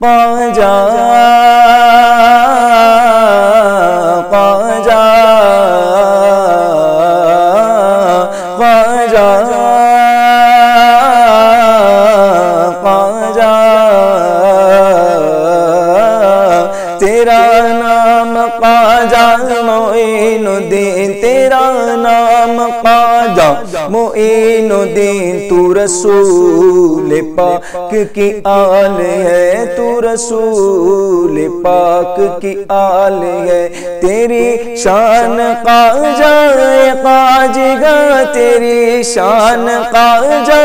ख्वाजा ख्वाजा ख्वाजा ख्वाजा तेरा नाम ख्वाजा मोइनुद्दीन तेरा नाम ख्वाजा मोइनुद्दीन तू रसूल पाक की आल है तू रसूल पाक की आल है तेरी शान ख्वाजा ख्वाजगा तेरी शान ख्वाजा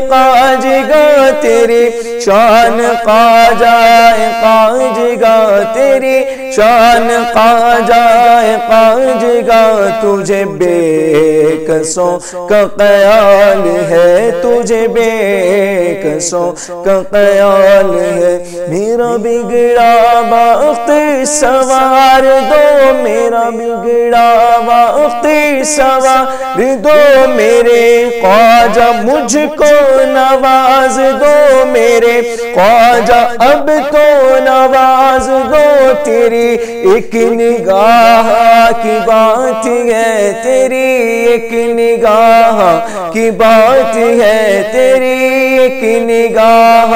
ख्वाजगा तेरी शान ख्वाजा ख्वाजगा तेरी शान ख्वाजा ख्वाजगा तुझे बेकसों का ख्याल है तुझे बेकसों का ख्याल है मेरा बिगड़ा वक्त सवार दो मेरा बिगड़ा वक्त सवार दो मेरे ख्वाजा मुझको नवाज दो मेरे ख्वाजा अब तो नवाज दो तेरी एक निगाह की बात है तेरी एक निगाह की बात है तेरी एक निगाह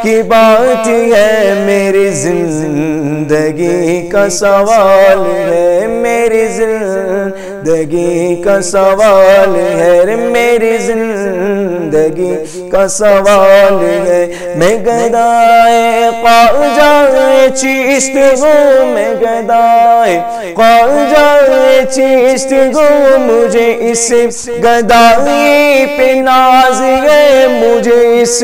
की बात है मेरी जिंदगी का सवाल है मेरी जिंदगी का सवाल है मेरी जिंदगी का सवाल है मैं गदाए ख्वाजा चिश्त हूँ मैं गदाए ख्वाजा चिश्त हूँ मुझे इस गदाई पे नाज है मुझे इस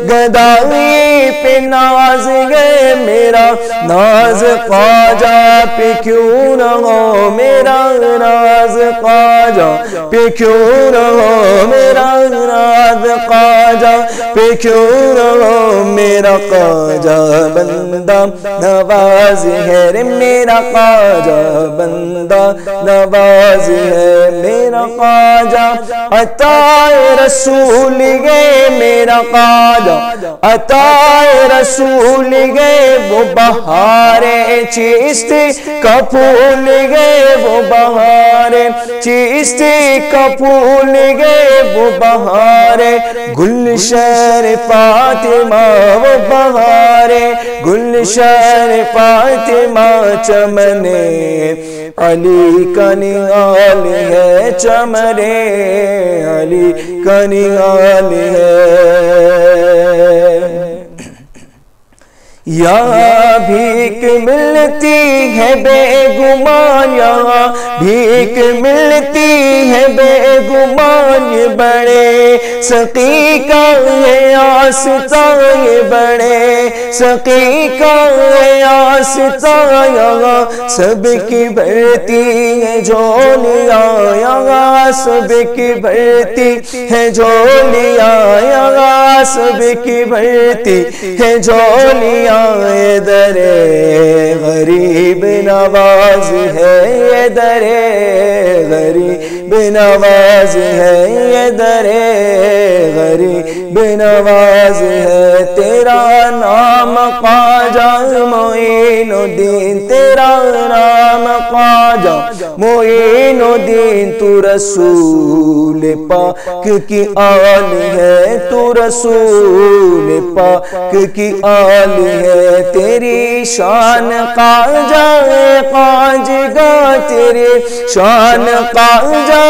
गदाई पे नाज है मेरा नाज ख्वाजा पे क्यों न हो मेरा नाज ख्वाजा पे क्यों न हो मेरा नाज ख्वाजा पे क्यों न हो मेरा ख्वाजा बंदा नवाज है रे मेरा ख्वाजा बंदा नवाज है मेरा ख्वाजा अताए रसूल गए मेरा ख्वाजा अताए रसूल गए वो बहारे चिश्ती का फूल गए वो बहारे चिश्ती का फूल गए वो बहारे गुलशन फातिमा वो बहारे गुलशन फातिमा चमने अली का निगाल है चमने अली का निगाल है यहाँ भीख मिलती है बेगुमान यहाँ भीख मिलती है बेगुमान ये बड़े सकी का है आस्था ये बड़े सकी का है आस्था यहाँ सबकी भरती है झोलियाँ यहाँ सबकी भरती है झोलियाँ यहाँ सबकी भरती है झोलियाँ ये दरे गरीब नवाज है ये दरे गरीब नवाज है ये दरे गरीब नवाज है तेरा नाम ख्वाजा मोइनुद्दीन तेरा नाम ख्वाजा मोइनुद्दीन तू रसूल पाक की आल है तू रसूल पाक की आल है तेरी शान ख्वाजा ख्वाजगा तेरी शान ख्वाजा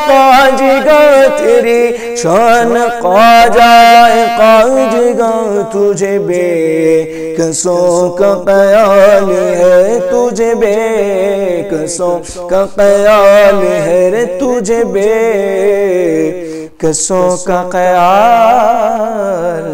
ख्वाजगा तेरी शान ख्वाजा ख्वाजगा तुझे बेकसों का ख्याल है तुझे बेकसों का ख्याल है रे तुझे बेकसों का ख्याल